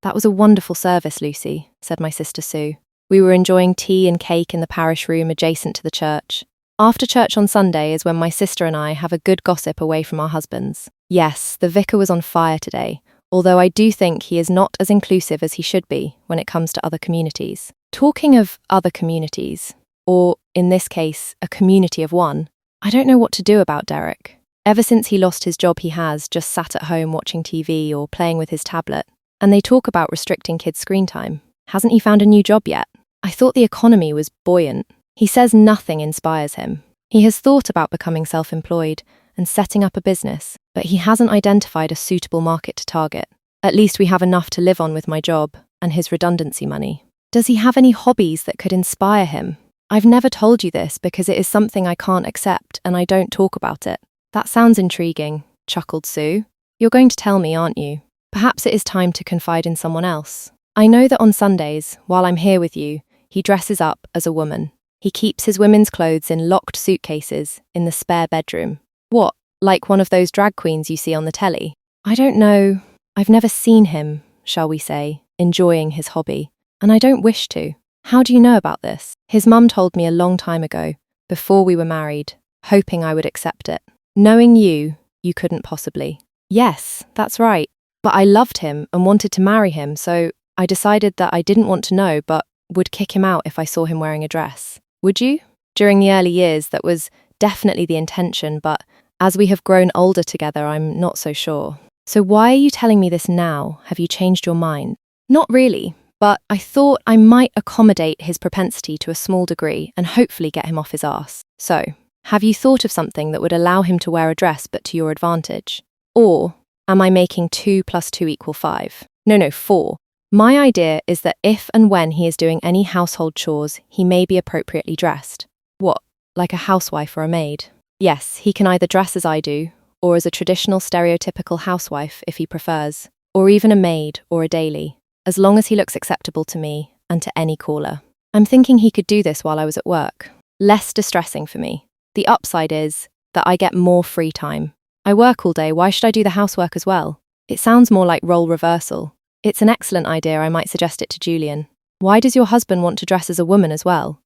That was a wonderful service, Lucy, said my sister Sue. We were enjoying tea and cake in the parish room adjacent to the church. After church on Sunday is when my sister and I have a good gossip away from our husbands. Yes, the vicar was on fire today, although I do think he is not as inclusive as he should be when it comes to other communities. Talking of other communities, or in this case, a community of one, I don't know what to do about Derek. Ever since he lost his job, he has just sat at home watching TV or playing with his tablet. And they talk about restricting kids' screen time. Hasn't he found a new job yet? I thought the economy was buoyant. He says nothing inspires him. He has thought about becoming self-employed and setting up a business, but he hasn't identified a suitable market to target. At least we have enough to live on with my job and his redundancy money. Does he have any hobbies that could inspire him? I've never told you this because it is something I can't accept and I don't talk about it. That sounds intriguing, chuckled Sue. You're going to tell me, aren't you? Perhaps it is time to confide in someone else. I know that on Sundays, while I'm here with you, he dresses up as a woman. He keeps his women's clothes in locked suitcases in the spare bedroom. What, like one of those drag queens you see on the telly? I don't know. I've never seen him, shall we say, enjoying his hobby, and I don't wish to. How do you know about this? His mum told me a long time ago, before we were married, hoping I would accept it. Knowing you couldn't possibly. Yes, that's right. But I loved him and wanted to marry him, so I decided that I didn't want to know but would kick him out if I saw him wearing a dress. Would you? During the early years, that was definitely the intention, but as we have grown older together, I'm not so sure. So why are you telling me this now? Have you changed your mind? Not really, but I thought I might accommodate his propensity to a small degree and hopefully get him off his arse. So, have you thought of something that would allow him to wear a dress but to your advantage? Or am I making 2 + 2 = 5? No, 4. My idea is that if and when he is doing any household chores, he may be appropriately dressed. What, like a housewife or a maid? Yes, he can either dress as I do, or as a traditional stereotypical housewife if he prefers, or even a maid or a daily, as long as he looks acceptable to me and to any caller. I'm thinking he could do this while I was at work. Less distressing for me. The upside is that I get more free time. I work all day, why should I do the housework as well? It sounds more like role reversal. It's an excellent idea, I might suggest it to Julian. Why does your husband want to dress as a woman as well?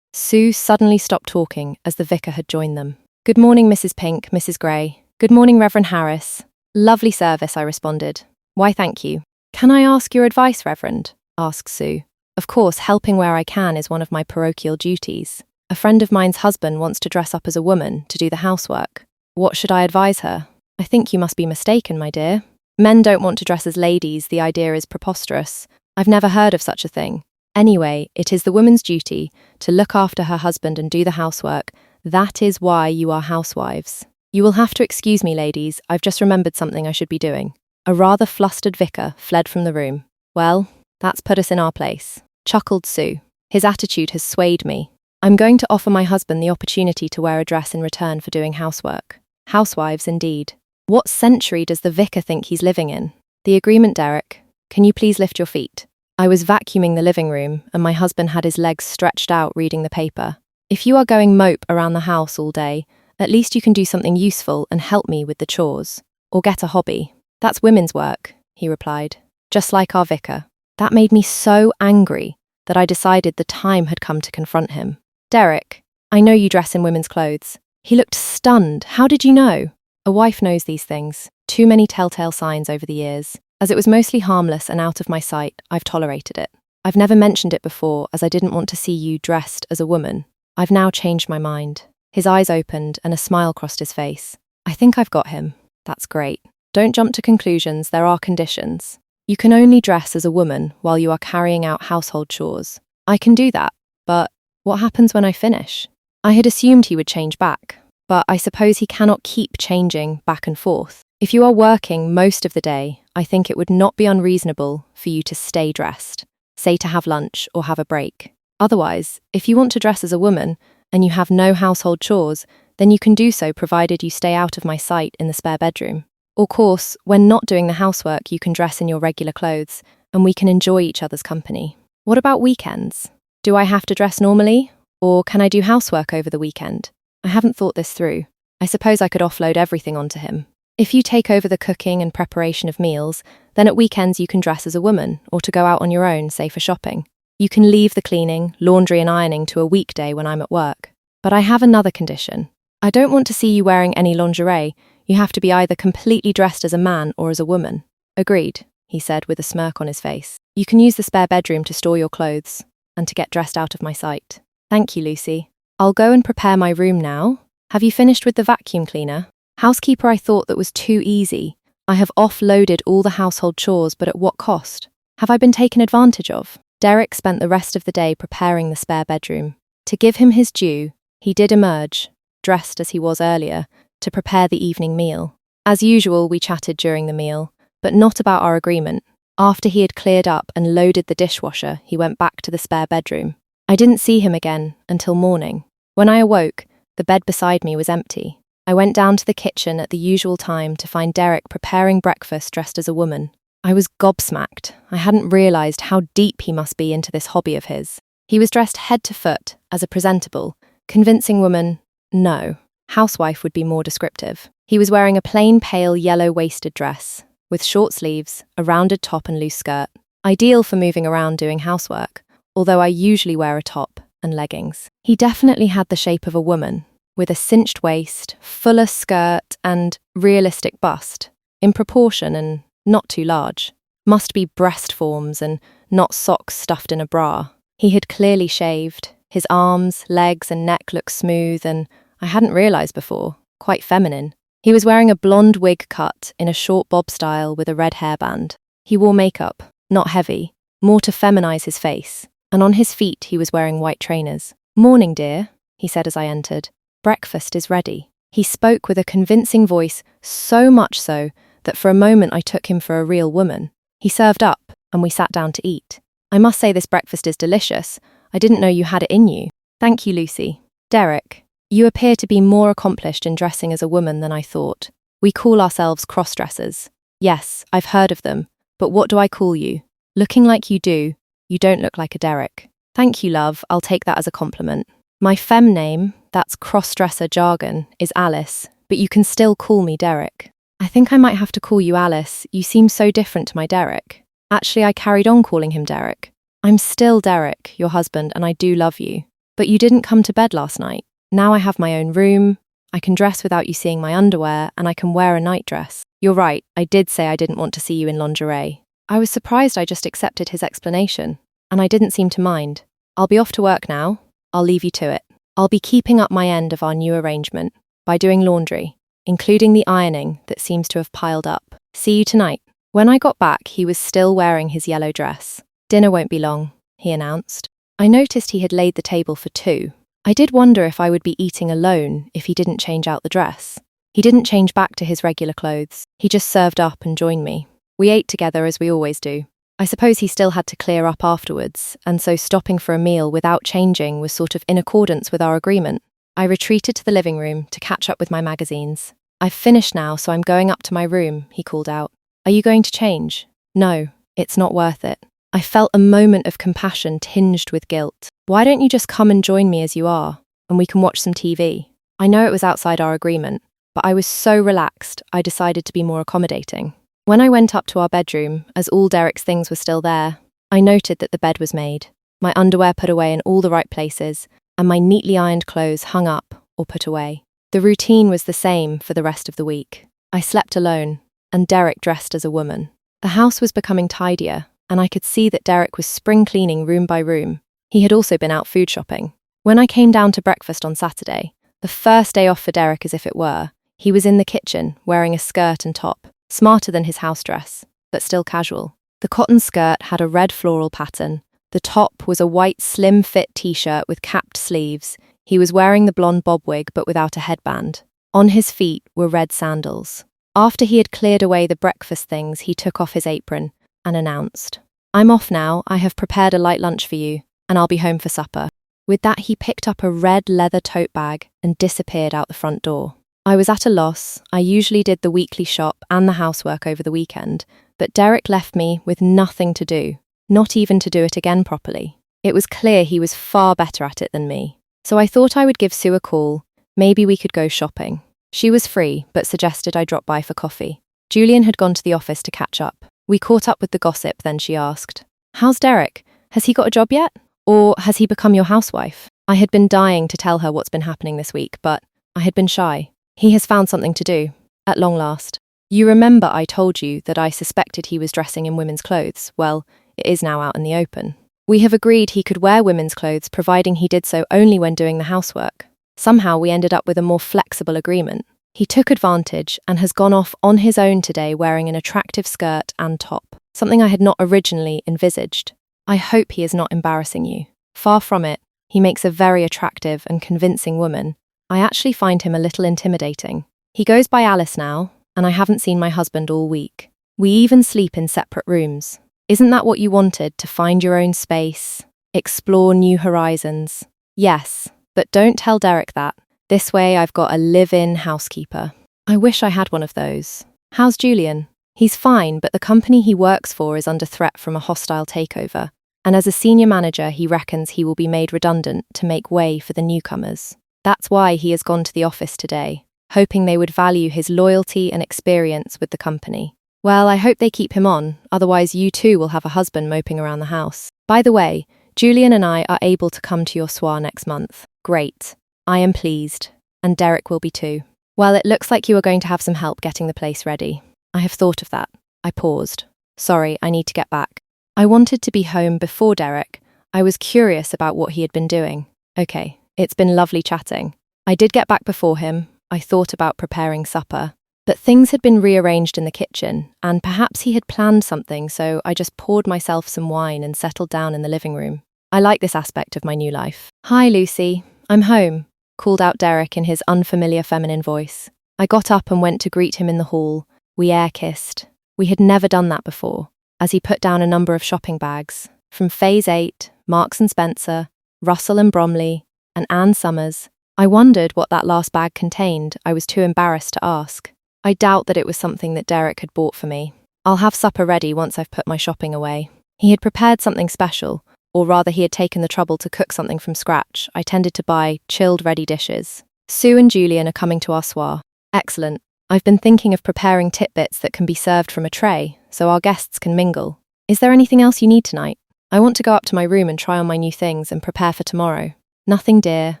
Sue suddenly stopped talking as the vicar had joined them. Good morning, Mrs. Pink, Mrs. Gray. Good morning, Reverend Harris. Lovely service, I responded. Why, thank you. Can I ask your advice, Reverend? Asked Sue. Of course, helping where I can is one of my parochial duties. A friend of mine's husband wants to dress up as a woman to do the housework. What should I advise her? I think you must be mistaken, my dear. Men don't want to dress as ladies, the idea is preposterous. I've never heard of such a thing. Anyway, it is the woman's duty to look after her husband and do the housework. That is why you are housewives. You will have to excuse me, ladies, I've just remembered something I should be doing. A rather flustered vicar fled from the room. Well, that's put us in our place, chuckled Sue. His attitude has swayed me. I'm going to offer my husband the opportunity to wear a dress in return for doing housework. Housewives, indeed. What century does the vicar think he's living in? The agreement, Derek. Can you please lift your feet? I was vacuuming the living room, and my husband had his legs stretched out reading the paper. If you are going mope around the house all day, at least you can do something useful and help me with the chores. Or get a hobby. That's women's work, he replied. Just like our vicar. That made me so angry that I decided the time had come to confront him. Derek, I know you dress in women's clothes. He looked stunned. How did you know? A wife knows these things. Too many telltale signs over the years. As it was mostly harmless and out of my sight, I've tolerated it. I've never mentioned it before as I didn't want to see you dressed as a woman. I've now changed my mind. His eyes opened and a smile crossed his face. I think I've got him. That's great. Don't jump to conclusions, there are conditions. You can only dress as a woman while you are carrying out household chores. I can do that, but what happens when I finish? I had assumed he would change back, but I suppose he cannot keep changing back and forth. If you are working most of the day, I think it would not be unreasonable for you to stay dressed, say to have lunch or have a break. Otherwise, if you want to dress as a woman and you have no household chores, then you can do so provided you stay out of my sight in the spare bedroom. Of course, when not doing the housework, you can dress in your regular clothes and we can enjoy each other's company. What about weekends? Do I have to dress normally? Or can I do housework over the weekend? I haven't thought this through. I suppose I could offload everything onto him. If you take over the cooking and preparation of meals, Then at weekends you can dress as a woman or to go out on your own, say for shopping. You can leave the cleaning, laundry and ironing to a weekday when I'm at work. But I have another condition. I don't want to see you wearing any lingerie. You have to be either completely dressed as a man or as a woman. Agreed, he said with a smirk on his face. You can use the spare bedroom to store your clothes and to get dressed out of my sight. Thank you, Lucy. I'll go and prepare my room now. Have you finished with the vacuum cleaner? Housekeeper, I thought that was too easy. I have offloaded all the household chores, but at what cost? Have I been taken advantage of? Derek spent the rest of the day preparing the spare bedroom. To give him his due, he did emerge, dressed as he was earlier, to prepare the evening meal. As usual, we chatted during the meal, but not about our agreement. After he had cleared up and loaded the dishwasher, he went back to the spare bedroom. I didn't see him again until morning. When I awoke, the bed beside me was empty. I went down to the kitchen at the usual time to find Derek preparing breakfast dressed as a woman. I was gobsmacked. I hadn't realised how deep he must be into this hobby of his. He was dressed head to foot as a presentable, convincing woman. No, housewife would be more descriptive. He was wearing a plain pale yellow waisted dress, with short sleeves, a rounded top and loose skirt. Ideal for moving around doing housework, although I usually wear a top and leggings. He definitely had the shape of a woman, with a cinched waist, fuller skirt and realistic bust, in proportion and not too large. Must be breast forms and not socks stuffed in a bra. He had clearly shaved. His arms, legs and neck looked smooth and, I hadn't realised before, quite feminine. He was wearing a blonde wig cut in a short bob style with a red hairband. He wore makeup, not heavy, more to feminise his face, and on his feet he was wearing white trainers. "Morning, dear," he said as I entered. "Breakfast is ready." He spoke with a convincing voice, so much so that for a moment I took him for a real woman. He served up, and we sat down to eat. "I must say this breakfast is delicious. I didn't know you had it in you." "Thank you, Lucy." "Derek, you appear to be more accomplished in dressing as a woman than I thought. We call ourselves crossdressers." "Yes, I've heard of them, but what do I call you?" "Looking like you do, you don't look like a Derek." "Thank you, love, I'll take that as a compliment. My femme name, that's crossdresser jargon, is Alice, but you can still call me Derek." "I think I might have to call you Alice. You seem so different to my Derek." Actually, I carried on calling him Derek. "I'm still Derek, your husband, and I do love you. But you didn't come to bed last night. Now I have my own room, I can dress without you seeing my underwear, and I can wear a nightdress. You're right, I did say I didn't want to see you in lingerie." I was surprised I just accepted his explanation, and I didn't seem to mind. "I'll be off to work now. I'll leave you to it. I'll be keeping up my end of our new arrangement by doing laundry, including the ironing that seems to have piled up. See you tonight." When I got back, he was still wearing his yellow dress. "Dinner won't be long," he announced. I noticed he had laid the table for two. I did wonder if I would be eating alone if he didn't change out the dress. He didn't change back to his regular clothes. He just served up and joined me. We ate together as we always do. I suppose he still had to clear up afterwards, and so stopping for a meal without changing was sort of in accordance with our agreement. I retreated to the living room to catch up with my magazines. "I've finished now, so I'm going up to my room," he called out. "Are you going to change?" "No, it's not worth it." I felt a moment of compassion tinged with guilt. "Why don't you just come and join me as you are, and we can watch some TV?" I know it was outside our agreement, but I was so relaxed I decided to be more accommodating. When I went up to our bedroom, as all Derek's things were still there, I noted that the bed was made, my underwear put away in all the right places, and my neatly ironed clothes hung up or put away. The routine was the same for the rest of the week. I slept alone, and Derek dressed as a woman. The house was becoming tidier, and I could see that Derek was spring cleaning room by room. He had also been out food shopping. When I came down to breakfast on Saturday, the first day off for Derek as if it were, he was in the kitchen wearing a skirt and top, smarter than his house dress, but still casual. The cotton skirt had a red floral pattern. The top was a white slim-fit t-shirt with capped sleeves. He was wearing the blonde bob wig but without a headband. On his feet were red sandals. After he had cleared away the breakfast things, he took off his apron and announced, "I'm off now. I have prepared a light lunch for you, and I'll be home for supper." With that, he picked up a red leather tote bag and disappeared out the front door. I was at a loss. I usually did the weekly shop and the housework over the weekend, but Derek left me with nothing to do, not even to do it again properly. It was clear he was far better at it than me. So I thought I would give Sue a call. Maybe we could go shopping. She was free, but suggested I drop by for coffee. Julian had gone to the office to catch up. We caught up with the gossip, then she asked, "How's Derek? Has he got a job yet? Or has he become your housewife?" I had been dying to tell her what's been happening this week, but I had been shy. "He has found something to do, at long last. You remember I told you that I suspected he was dressing in women's clothes? Well, it is now out in the open. We have agreed he could wear women's clothes providing he did so only when doing the housework. Somehow we ended up with a more flexible agreement. He took advantage and has gone off on his own today wearing an attractive skirt and top, something I had not originally envisaged. I hope he is not embarrassing you. Far from it, he makes a very attractive and convincing woman. I actually find him a little intimidating. He goes by Alice now, and I haven't seen my husband all week. We even sleep in separate rooms. Isn't that what you wanted, to find your own space, explore new horizons?" "Yes, but don't tell Derek that. This way I've got a live-in housekeeper." "I wish I had one of those. How's Julian?" "He's fine, but the company he works for is under threat from a hostile takeover, and as a senior manager he reckons he will be made redundant to make way for the newcomers. That's why he has gone to the office today, hoping they would value his loyalty and experience with the company." "Well, I hope they keep him on, otherwise you too will have a husband moping around the house. By the way, Julian and I are able to come to your soir next month." "Great. I am pleased. And Derek will be too." "Well, it looks like you are going to have some help getting the place ready." "I have thought of that." I paused. "Sorry, I need to get back." I wanted to be home before Derek. I was curious about what he had been doing. "Okay, it's been lovely chatting." I did get back before him. I thought about preparing supper. But things had been rearranged in the kitchen, and perhaps he had planned something, so I just poured myself some wine and settled down in the living room. I like this aspect of my new life. "Hi, Lucy. I'm home," called out Derek in his unfamiliar feminine voice. I got up and went to greet him in the hall. We air-kissed. We had never done that before, as he put down a number of shopping bags, from Phase 8, Marks & Spencer, Russell and Bromley, and Ann Summers. I wondered what that last bag contained. I was too embarrassed to ask. I doubt that it was something that Derek had bought for me. "I'll have supper ready once I've put my shopping away." He had prepared something special, or rather he had taken the trouble to cook something from scratch. I tended to buy chilled ready dishes. "Sue and Julian are coming to our soir." "Excellent. I've been thinking of preparing titbits that can be served from a tray, so our guests can mingle. Is there anything else you need tonight?" "I want to go up to my room and try on my new things and prepare for tomorrow." "Nothing, dear.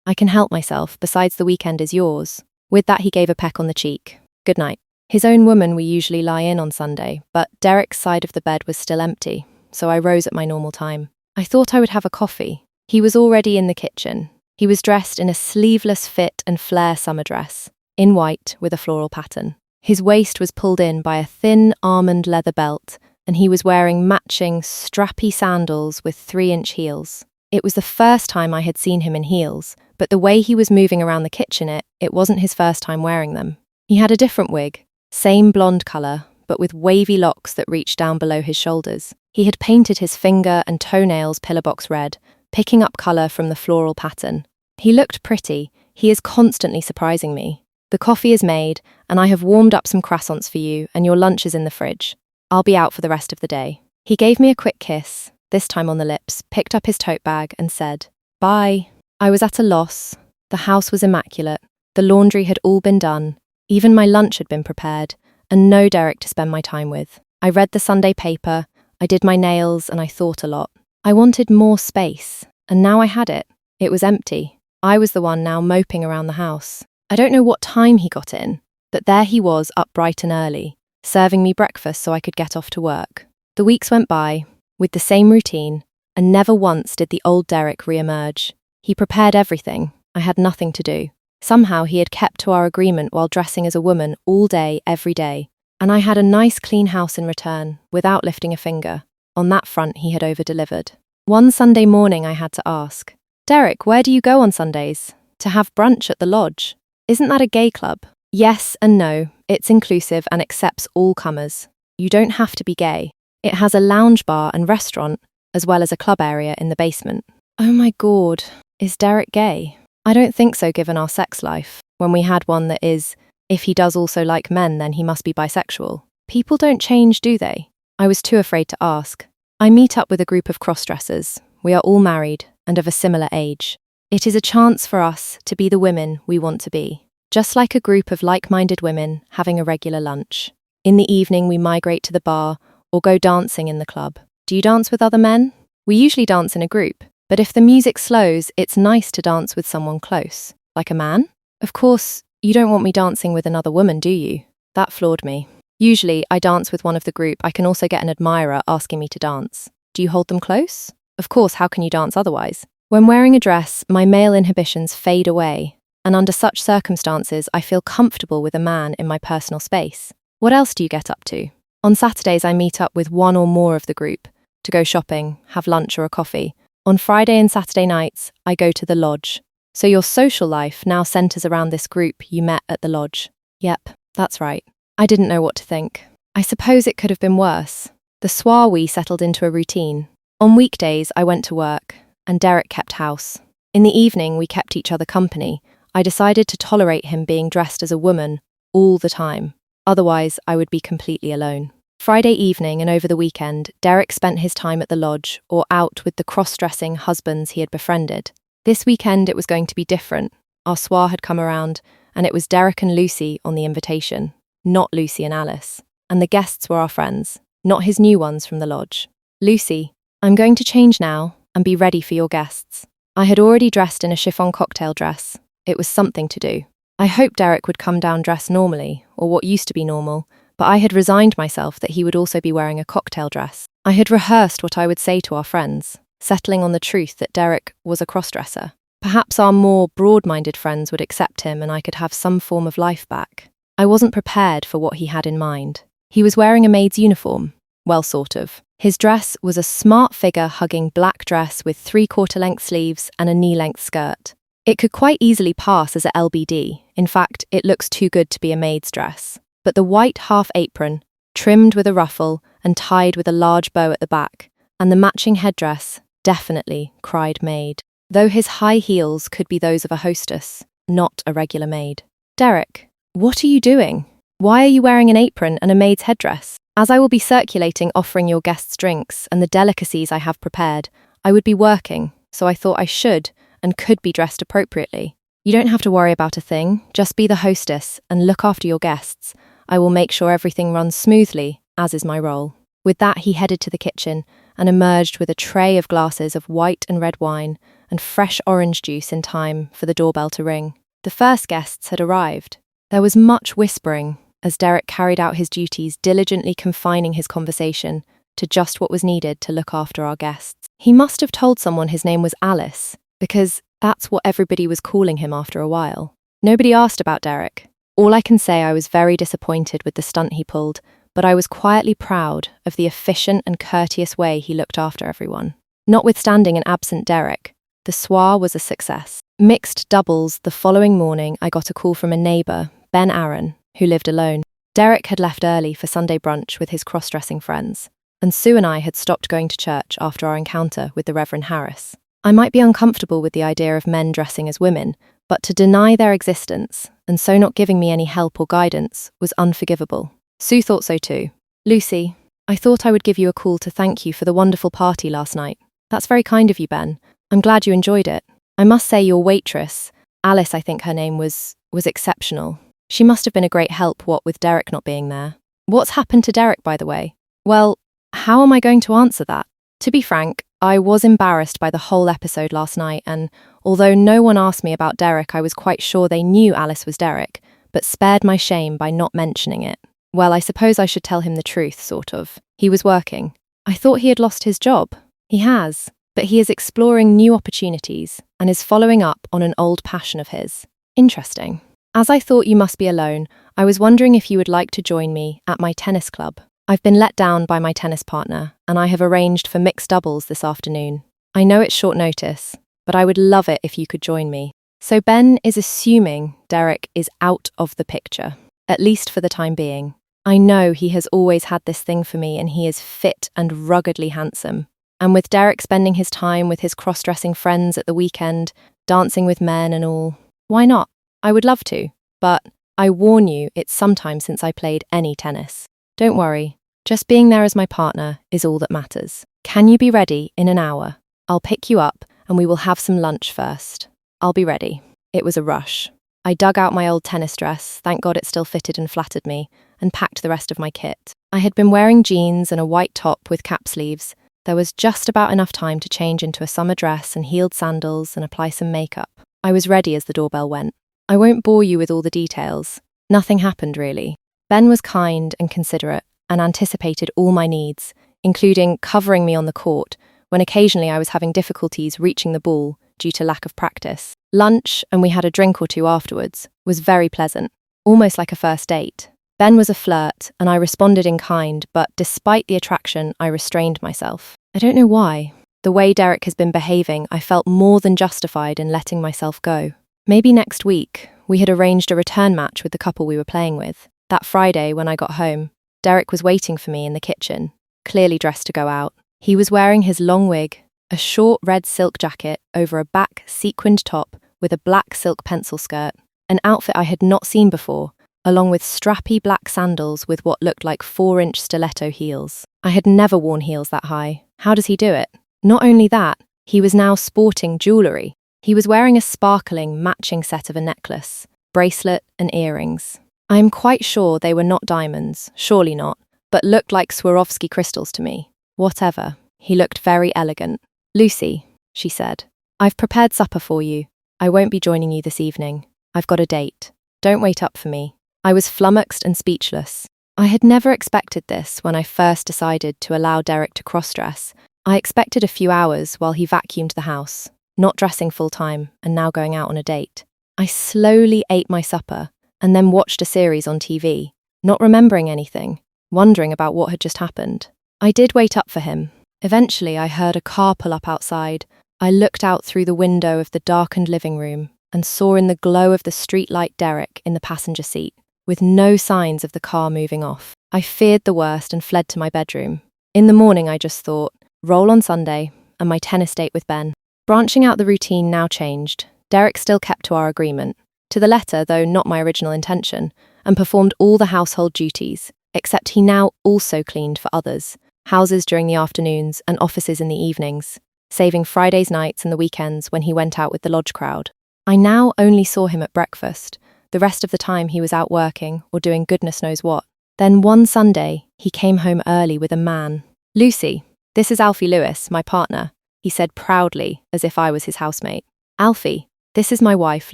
I can help myself, besides the weekend is yours." With that he gave a peck on the cheek. "Good night." His own woman we usually lie in on Sunday, but Derek's side of the bed was still empty, so I rose at my normal time. I thought I would have a coffee. He was already in the kitchen. He was dressed in a sleeveless fit and flare summer dress, in white with a floral pattern. His waist was pulled in by a thin almond leather belt, and he was wearing matching strappy sandals with 3-inch heels. It was the first time I had seen him in heels, but the way he was moving around the kitchen it wasn't his first time wearing them. He had a different wig, same blonde colour, but with wavy locks that reached down below his shoulders. He had painted his finger and toenails pillarbox red, picking up colour from the floral pattern. He looked pretty. He is constantly surprising me. "The coffee is made, and I have warmed up some croissants for you, and your lunch is in the fridge. I'll be out for the rest of the day." He gave me a quick kiss, this time on the lips, picked up his tote bag and said, "Bye." I was at a loss. The house was immaculate. The laundry had all been done. Even my lunch had been prepared, and no Derek to spend my time with. I read the Sunday paper, I did my nails, and I thought a lot. I wanted more space, and now I had it. It was empty. I was the one now moping around the house. I don't know what time he got in, but there he was up bright and early, serving me breakfast so I could get off to work. The weeks went by, with the same routine, and never once did the old Derek re-emerge. He prepared everything. I had nothing to do. Somehow he had kept to our agreement while dressing as a woman all day, every day, and I had a nice clean house in return, without lifting a finger. On that front he had over-delivered. One Sunday morning I had to ask, "Derek, where do you go on Sundays? To have brunch at the lodge? Isn't that a gay club?" "Yes and no. It's inclusive and accepts all comers. You don't have to be gay. It has a lounge bar and restaurant, as well as a club area in the basement." Oh my God, is Derek gay? I don't think so given our sex life, when we had one that is, if he does also like men then he must be bisexual. People don't change, do they? I was too afraid to ask. I meet up with a group of crossdressers. We are all married and of a similar age. It is a chance for us to be the women we want to be, just like a group of like-minded women having a regular lunch. In the evening we migrate to the bar, or go dancing in the club. Do you dance with other men? We usually dance in a group, but if the music slows, it's nice to dance with someone close. Like a man? Of course, you don't want me dancing with another woman, do you? That floored me. Usually, I dance with one of the group. I can also get an admirer asking me to dance. Do you hold them close? Of course, how can you dance otherwise? When wearing a dress, my male inhibitions fade away, and under such circumstances, I feel comfortable with a man in my personal space. What else do you get up to? On Saturdays, I meet up with one or more of the group to go shopping, have lunch or a coffee. On Friday and Saturday nights, I go to the lodge. So your social life now centres around this group you met at the lodge. Yep, that's right. I didn't know what to think. I suppose it could have been worse. The soirée settled into a routine. On weekdays, I went to work, and Derek kept house. In the evening, we kept each other company. I decided to tolerate him being dressed as a woman all the time. Otherwise, I would be completely alone. Friday evening and over the weekend, Derek spent his time at the lodge or out with the cross-dressing husbands he had befriended. This weekend, it was going to be different. Our soirée had come around, and it was Derek and Lucy on the invitation, not Lucy and Alice. And the guests were our friends, not his new ones from the lodge. Lucy, I'm going to change now and be ready for your guests. I had already dressed in a chiffon cocktail dress. It was something to do. I hoped Derek would come down dressed normally, or what used to be normal, but I had resigned myself that he would also be wearing a cocktail dress. I had rehearsed what I would say to our friends, settling on the truth that Derek was a cross-dresser. Perhaps our more broad-minded friends would accept him and I could have some form of life back. I wasn't prepared for what he had in mind. He was wearing a maid's uniform. Well, sort of. His dress was a smart figure-hugging black dress with 3/4-length sleeves and a knee-length skirt. It could quite easily pass as a LBD. In fact, it looks too good to be a maid's dress. But the white half-apron, trimmed with a ruffle and tied with a large bow at the back, and the matching headdress definitely cried maid. Though his high heels could be those of a hostess, not a regular maid. Derek, what are you doing? Why are you wearing an apron and a maid's headdress? As I will be circulating offering your guests drinks and the delicacies I have prepared, I would be working, so I thought I should and could be dressed appropriately. You don't have to worry about a thing, just be the hostess and look after your guests. I will make sure everything runs smoothly, as is my role. With that, he headed to the kitchen and emerged with a tray of glasses of white and red wine and fresh orange juice in time for the doorbell to ring. The first guests had arrived. There was much whispering as Derek carried out his duties, diligently confining his conversation to just what was needed to look after our guests. He must have told someone his name was Alice, because that's what everybody was calling him after a while. Nobody asked about Derek. All I can say, I was very disappointed with the stunt he pulled, but I was quietly proud of the efficient and courteous way he looked after everyone. Notwithstanding an absent Derek, the soirée was a success. Mixed doubles, the following morning I got a call from a neighbour, Ben Aaron, who lived alone. Derek had left early for Sunday brunch with his cross-dressing friends, and Sue and I had stopped going to church after our encounter with the Reverend Harris. I might be uncomfortable with the idea of men dressing as women, but to deny their existence, and so not giving me any help or guidance, was unforgivable. Sue thought so too. Lucy, I thought I would give you a call to thank you for the wonderful party last night. That's very kind of you, Ben. I'm glad you enjoyed it. I must say your waitress, Alice I think her name was exceptional. She must have been a great help, what with Derek not being there. What's happened to Derek, by the way? Well, how am I going to answer that? To be frank, I was embarrassed by the whole episode last night, and although no one asked me about Derek, I was quite sure they knew Alice was Derek, but spared my shame by not mentioning it. Well, I suppose I should tell him the truth, sort of. He was working. I thought he had lost his job. He has, but he is exploring new opportunities and is following up on an old passion of his. Interesting. As I thought you must be alone, I was wondering if you would like to join me at my tennis club. I've been let down by my tennis partner, and I have arranged for mixed doubles this afternoon. I know it's short notice, but I would love it if you could join me. So Ben is assuming Derek is out of the picture, at least for the time being. I know he has always had this thing for me, and he is fit and ruggedly handsome. And with Derek spending his time with his cross-dressing friends at the weekend, dancing with men and all, why not? I would love to, but I warn you, it's some time since I played any tennis. Don't worry, just being there as my partner is all that matters. Can you be ready in an hour? I'll pick you up and we will have some lunch first. I'll be ready. It was a rush. I dug out my old tennis dress, thank God it still fitted and flattered me, and packed the rest of my kit. I had been wearing jeans and a white top with cap sleeves. There was just about enough time to change into a summer dress and heeled sandals and apply some makeup. I was ready as the doorbell went. I won't bore you with all the details. Nothing happened, really. Ben was kind and considerate and anticipated all my needs, including covering me on the court when occasionally I was having difficulties reaching the ball due to lack of practice. Lunch, and we had a drink or two afterwards, was very pleasant, almost like a first date. Ben was a flirt, and I responded in kind, but despite the attraction, I restrained myself. I don't know why. The way Derek has been behaving, I felt more than justified in letting myself go. Maybe next week. We had arranged a return match with the couple we were playing with. That Friday, when I got home, Derek was waiting for me in the kitchen, clearly dressed to go out. He was wearing his long wig, a short red silk jacket over a black sequined top with a black silk pencil skirt, an outfit I had not seen before, along with strappy black sandals with what looked like 4-inch stiletto heels. I had never worn heels that high. How does he do it? Not only that, he was now sporting jewellery. He was wearing a sparkling, matching set of a necklace, bracelet and earrings. I am quite sure they were not diamonds, surely not, but looked like Swarovski crystals to me. Whatever. He looked very elegant. "Lucy," she said, "I've prepared supper for you. I won't be joining you this evening. I've got a date. Don't wait up for me." I was flummoxed and speechless. I had never expected this when I first decided to allow Derek to cross-dress. I expected a few hours while he vacuumed the house, not dressing full-time and now going out on a date. I slowly ate my supper and then watched a series on TV, not remembering anything, wondering about what had just happened. I did wait up for him. Eventually, I heard a car pull up outside. I looked out through the window of the darkened living room and saw in the glow of the streetlight Derek in the passenger seat, with no signs of the car moving off. I feared the worst and fled to my bedroom. In the morning, I just thought, roll on Sunday, and my tennis date with Ben. Branching out the routine now changed. Derek still kept to our agreement, to the letter, though not my original intention, and performed all the household duties, except he now also cleaned for others, houses during the afternoons and offices in the evenings, saving Fridays nights and the weekends when he went out with the lodge crowd. I now only saw him at breakfast. The rest of the time he was out working or doing goodness knows what. Then one Sunday, he came home early with a man. "Lucy, this is Alfie Lewis, my partner," he said proudly, as if I was his housemate. "Alfie, this is my wife,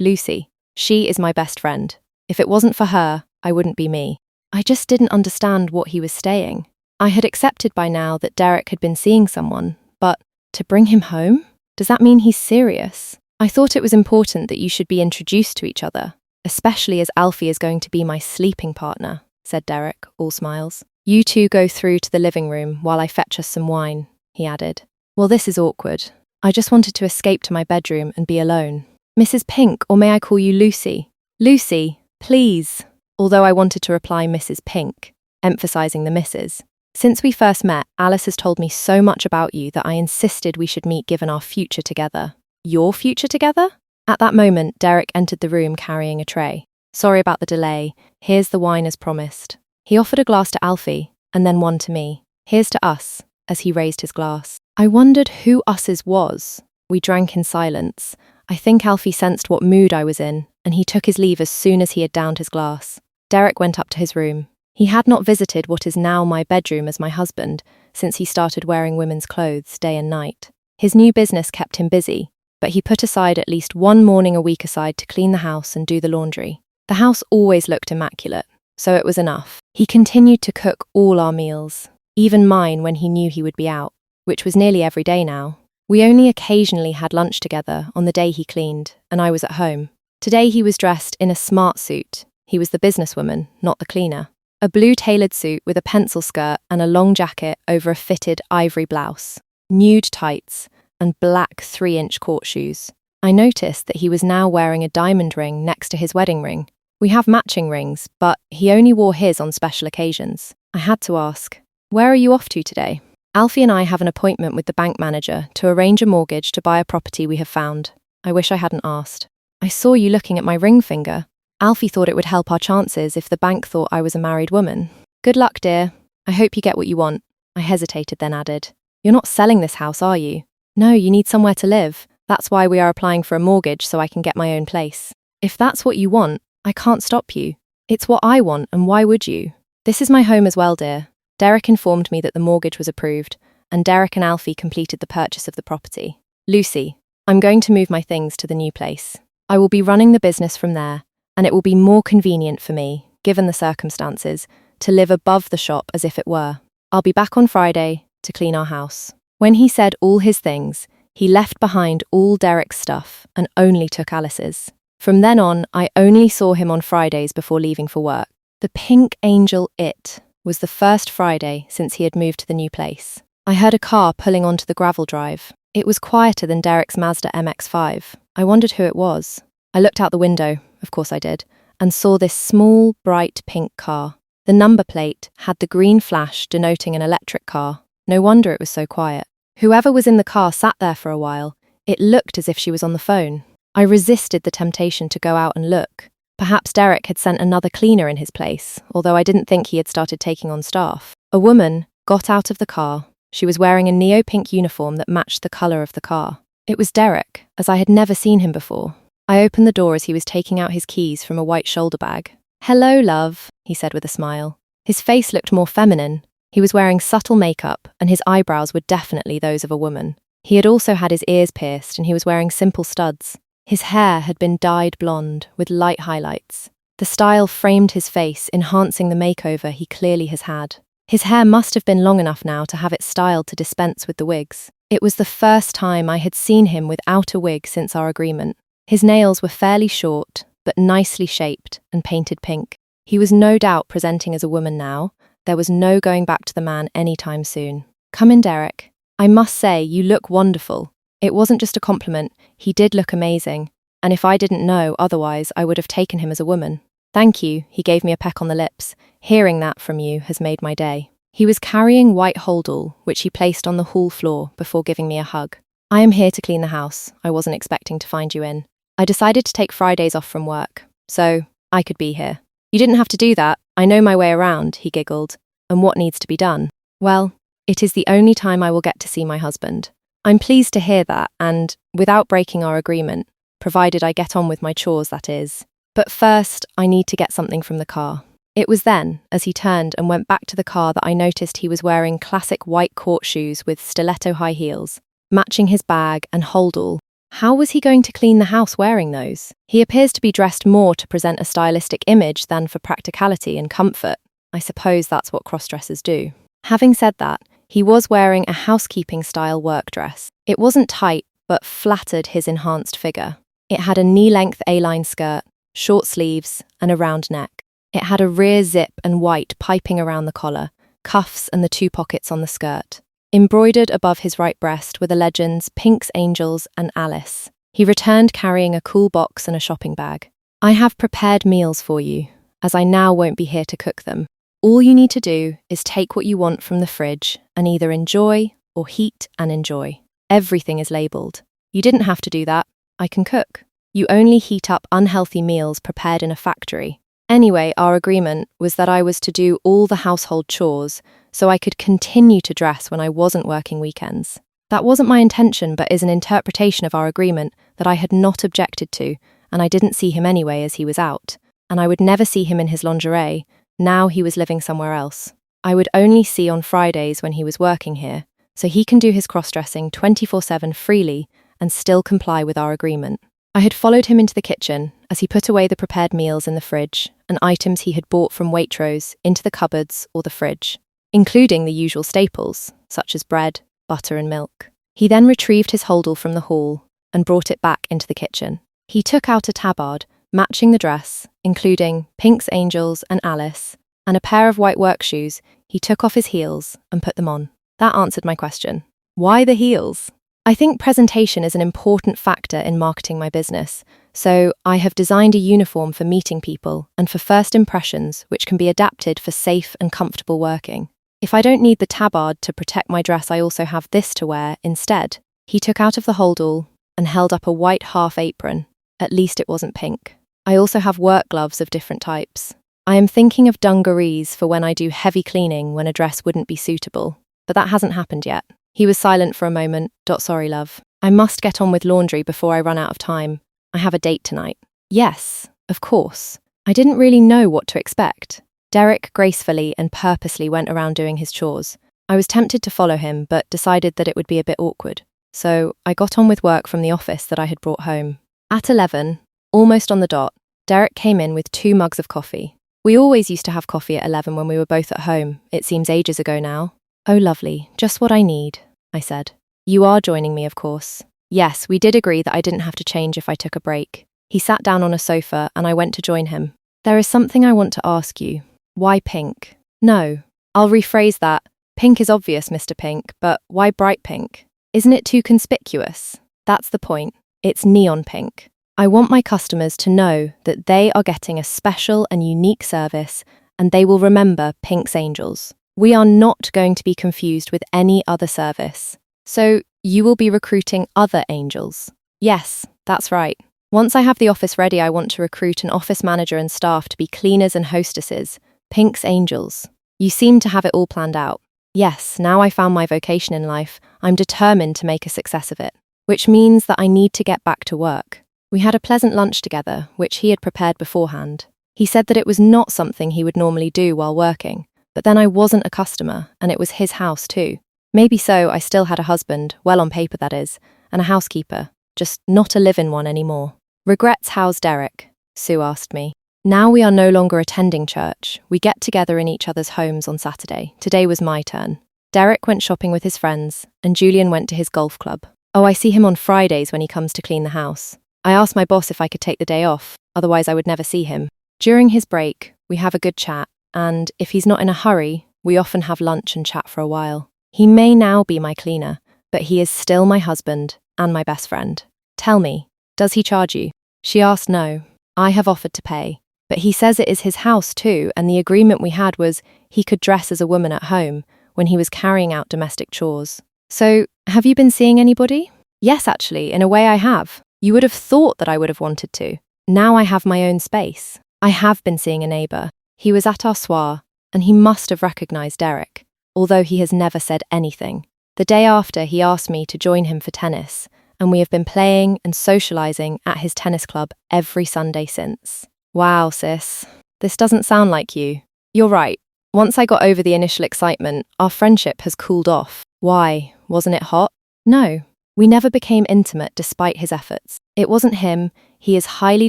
Lucy. She is my best friend. If it wasn't for her, I wouldn't be me." I just didn't understand what he was saying. I had accepted by now that Derek had been seeing someone, but to bring him home? Does that mean he's serious? I thought it was important that you should be introduced to each other, especially as Alfie is going to be my sleeping partner, said Derek, all smiles. "You two go through to the living room while I fetch us some wine," he added. "Well, this is awkward. I just wanted to escape to my bedroom and be alone. Mrs. Pink, or may I call you Lucy?" "Lucy, please," although I wanted to reply Mrs. Pink, emphasizing the Mrs. "Since we first met, Alice has told me so much about you that I insisted we should meet given our future together." "Your future together?" At that moment, Derek entered the room carrying a tray. "Sorry about the delay. Here's the wine as promised." He offered a glass to Alfie, and then one to me. "Here's to us," as he raised his glass. I wondered who us's was. We drank in silence. I think Alfie sensed what mood I was in, and he took his leave as soon as he had downed his glass. Derek went up to his room. He had not visited what is now my bedroom as my husband since he started wearing women's clothes day and night. His new business kept him busy, but he put aside at least one morning a week aside to clean the house and do the laundry. The house always looked immaculate, so it was enough. He continued to cook all our meals, even mine when he knew he would be out, which was nearly every day now. We only occasionally had lunch together on the day he cleaned, and I was at home. Today he was dressed in a smart suit. He was the businesswoman, not the cleaner. A blue tailored suit with a pencil skirt and a long jacket over a fitted ivory blouse, nude tights, and black 3-inch court shoes. I noticed that he was now wearing a diamond ring next to his wedding ring. We have matching rings, but he only wore his on special occasions. I had to ask, "Where are you off to today?" "Alfie and I have an appointment with the bank manager to arrange a mortgage to buy a property we have found." I wish I hadn't asked. "I saw you looking at my ring finger." Alfie thought it would help our chances if the bank thought I was a married woman. "Good luck, dear. I hope you get what you want." I hesitated, then added, "You're not selling this house, are you?" "No, you need somewhere to live. That's why we are applying for a mortgage so I can get my own place." "If that's what you want, I can't stop you. It's what I want, and why would you?" "This is my home as well, dear. Derek informed me that the mortgage was approved, and Derek and Alfie completed the purchase of the property. Lucy, I'm going to move my things to the new place. I will be running the business from there, and it will be more convenient for me, given the circumstances, to live above the shop as if it were. I'll be back on Friday to clean our house. When he said all his things, he left behind all Derek's stuff and only took Alice's. From then on, I only saw him on Fridays before leaving for work. The Pink Angel It was the first Friday since he had moved to the new place. I heard a car pulling onto the gravel drive. It was quieter than Derek's Mazda MX-5. I wondered who it was. I looked out the window, of course I did, and saw this small, bright pink car. The number plate had the green flash denoting an electric car. No wonder it was so quiet. Whoever was in the car sat there for a while. It looked as if she was on the phone. I resisted the temptation to go out and look. Perhaps Derek had sent another cleaner in his place, although I didn't think he had started taking on staff. A woman got out of the car. She was wearing a neo-pink uniform that matched the colour of the car. It was Derek, as I had never seen him before. I opened the door as he was taking out his keys from a white shoulder bag. "Hello, love," he said with a smile. His face looked more feminine. He was wearing subtle makeup, and his eyebrows were definitely those of a woman. He had also had his ears pierced, and he was wearing simple studs. His hair had been dyed blonde, with light highlights. The style framed his face, enhancing the makeover he clearly has had. His hair must have been long enough now to have it styled to dispense with the wigs. It was the first time I had seen him without a wig since our agreement. His nails were fairly short, but nicely shaped and painted pink. He was no doubt presenting as a woman now. There was no going back to the man anytime soon. "Come in, Derek. I must say, you look wonderful." It wasn't just a compliment, he did look amazing, and if I didn't know otherwise, I would have taken him as a woman. "Thank you," he gave me a peck on the lips. "Hearing that from you has made my day." He was carrying white holdall, which he placed on the hall floor before giving me a hug. "I am here to clean the house. I wasn't expecting to find you in. I decided to take Fridays off from work, so I could be here." "You didn't have to do that. I know my way around," he giggled. "And what needs to be done?" "Well, it is the only time I will get to see my husband." "I'm pleased to hear that, and without breaking our agreement, provided I get on with my chores, that is. But first, I need to get something from the car." It was then, as he turned and went back to the car, that I noticed he was wearing classic white court shoes with stiletto high heels, matching his bag and holdall. How was he going to clean the house wearing those? He appears to be dressed more to present a stylistic image than for practicality and comfort. I suppose that's what crossdressers do. Having said that, he was wearing a housekeeping-style work dress. It wasn't tight, but flattered his enhanced figure. It had a knee-length A-line skirt, short sleeves, and a round neck. It had a rear zip and white piping around the collar, cuffs and the 2 pockets on the skirt. Embroidered above his right breast were the legends Pink's Angels and Alice. He returned carrying a cool box and a shopping bag. "I have prepared meals for you, as I now won't be here to cook them. All you need to do is take what you want from the fridge and either enjoy or heat and enjoy. Everything is labelled. You didn't have to do that. I can cook. You only heat up unhealthy meals prepared in a factory." Anyway, our agreement was that I was to do all the household chores so I could continue to dress when I wasn't working weekends. That wasn't my intention, but is an interpretation of our agreement that I had not objected to, and I didn't see him anyway as he was out, and I would never see him in his lingerie. Now he was living somewhere else. I would only see on Fridays when he was working here, so he can do his cross-dressing 24/7 freely and still comply with our agreement. I had followed him into the kitchen as he put away the prepared meals in the fridge and items he had bought from Waitrose into the cupboards or the fridge, including the usual staples, such as bread, butter and milk. He then retrieved his holdall from the hall and brought it back into the kitchen. He took out a tabard, matching the dress, including Pink's Angels and Alice, and a pair of white work shoes. He took off his heels and put them on. That answered my question. Why the heels? I think presentation is an important factor in marketing my business, so I have designed a uniform for meeting people and for first impressions which can be adapted for safe and comfortable working. If I don't need the tabard to protect my dress, I also have this to wear instead. He took out of the holdall and held up a white half apron. At least it wasn't pink. I also have work gloves of different types. I am thinking of dungarees for when I do heavy cleaning when a dress wouldn't be suitable, but that hasn't happened yet. He was silent for a moment. "Sorry, love. I must get on with laundry before I run out of time. I have a date tonight." "Yes, of course." I didn't really know what to expect. Derek gracefully and purposely went around doing his chores. I was tempted to follow him, but decided that it would be a bit awkward. So I got on with work from the office that I had brought home. At 11, almost on the dot, Derek came in with 2 mugs of coffee. We always used to have coffee at 11 when we were both at home. It seems ages ago now. Oh, lovely. Just what I need, I said. You are joining me, of course. Yes, we did agree that I didn't have to change if I took a break. He sat down on a sofa and I went to join him. There is something I want to ask you. Why pink? No. I'll rephrase that. Pink is obvious, Mr. Pink, but why bright pink? Isn't it too conspicuous? That's the point. It's neon pink. I want my customers to know that they are getting a special and unique service, and they will remember Pink's Angels. We are not going to be confused with any other service. So you will be recruiting other angels. Yes, that's right. Once I have the office ready, I want to recruit an office manager and staff to be cleaners and hostesses, Pink's Angels. You seem to have it all planned out. Yes, now I found my vocation in life, I'm determined to make a success of it, which means that I need to get back to work. We had a pleasant lunch together, which he had prepared beforehand. He said that it was not something he would normally do while working, but then I wasn't a customer, and it was his house too. Maybe so I still had a husband, well on paper that is, and a housekeeper, just not a live-in one anymore. Regrets, how's Derek? Sue asked me. Now we are no longer attending church. We get together in each other's homes on Saturday. Today was my turn. Derek went shopping with his friends, and Julian went to his golf club. Oh, I see him on Fridays when he comes to clean the house. I asked my boss if I could take the day off, otherwise I would never see him. During his break, we have a good chat, and if he's not in a hurry, we often have lunch and chat for a while. He may now be my cleaner, but he is still my husband and my best friend. Tell me, does he charge you? She asked no. I have offered to pay. But he says it is his house too, and the agreement we had was he could dress as a woman at home when he was carrying out domestic chores. So, have you been seeing anybody? Yes, actually, in a way I have. You would have thought that I would have wanted to. Now I have my own space. I have been seeing a neighbour. He was at our soir, and he must have recognised Derek, although he has never said anything. The day after, he asked me to join him for tennis, and we have been playing and socialising at his tennis club every Sunday since. Wow, sis. This doesn't sound like you. You're right. Once I got over the initial excitement, our friendship has cooled off. Why? Wasn't it hot? No. We never became intimate despite his efforts. It wasn't him. He is highly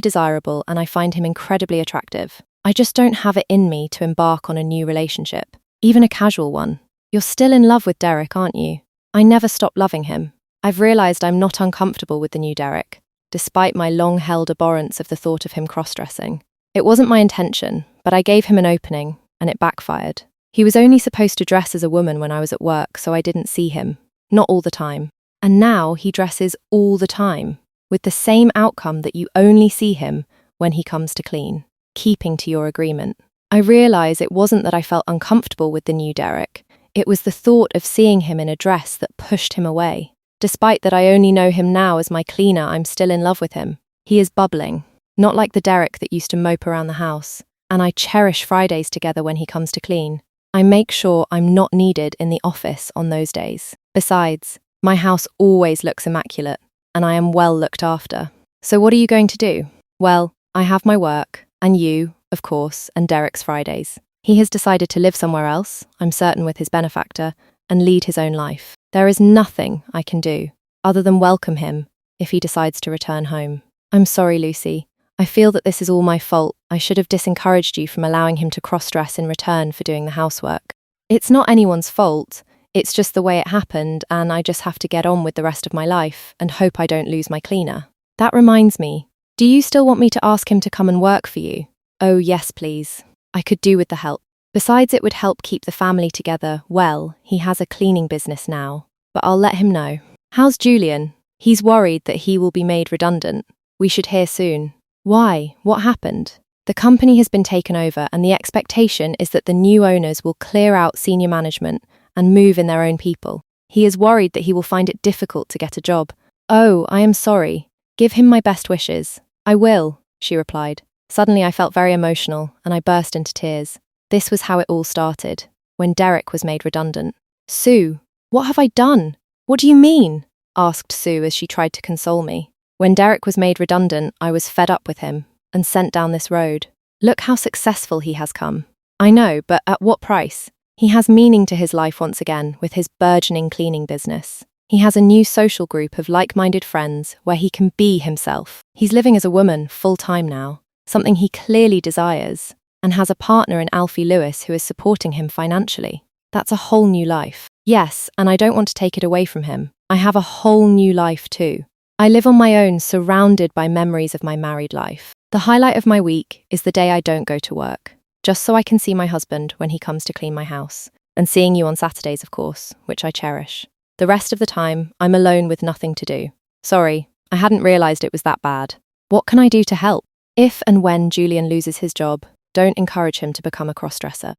desirable and I find him incredibly attractive. I just don't have it in me to embark on a new relationship, even a casual one. You're still in love with Derek, aren't you? I never stopped loving him. I've realised I'm not uncomfortable with the new Derek, despite my long-held abhorrence of the thought of him cross-dressing. It wasn't my intention, but I gave him an opening, and it backfired. He was only supposed to dress as a woman when I was at work, so I didn't see him. Not all the time. And now he dresses all the time, with the same outcome that you only see him when he comes to clean, keeping to your agreement. I realise it wasn't that I felt uncomfortable with the new Derek. It was the thought of seeing him in a dress that pushed him away. Despite that I only know him now as my cleaner, I'm still in love with him. He is bubbling, not like the Derek that used to mope around the house. And I cherish Fridays together when he comes to clean. I make sure I'm not needed in the office on those days. Besides, my house always looks immaculate, and I am well looked after. So what are you going to do? Well, I have my work, and you, of course, and Derek's Fridays. He has decided to live somewhere else, I'm certain with his benefactor, and lead his own life. There is nothing I can do, other than welcome him, if he decides to return home. I'm sorry, Lucy. I feel that this is all my fault. I should have disencouraged you from allowing him to cross-dress in return for doing the housework. It's not anyone's fault. It's just the way it happened, and I just have to get on with the rest of my life and hope I don't lose my cleaner. That reminds me, do you still want me to ask him to come and work for you? Oh, yes, please. I could do with the help. Besides, it would help keep the family together. Well, he has a cleaning business now, but I'll let him know. How's Julian? He's worried that he will be made redundant. We should hear soon. Why? What happened? The company has been taken over, and the expectation is that the new owners will clear out senior management and move in their own people. He is worried that he will find it difficult to get a job. Oh, I am sorry. Give him my best wishes. I will, she replied. Suddenly I felt very emotional, and I burst into tears. This was how it all started, when Derek was made redundant. Sue, what have I done? What do you mean? Asked Sue as she tried to console me. When Derek was made redundant, I was fed up with him and sent down this road. Look how successful he has come. I know, but at what price? He has meaning to his life once again with his burgeoning cleaning business. He has a new social group of like-minded friends where he can be himself. He's living as a woman full-time now, something he clearly desires, and has a partner in Alfie Lewis who is supporting him financially. That's a whole new life. Yes, and I don't want to take it away from him. I have a whole new life too. I live on my own, surrounded by memories of my married life. The highlight of my week is the day I don't go to work, just so I can see my husband when he comes to clean my house, and seeing you on Saturdays, of course, which I cherish. The rest of the time, I'm alone with nothing to do. Sorry, I hadn't realised it was that bad. What can I do to help? If and when Julian loses his job, don't encourage him to become a crossdresser.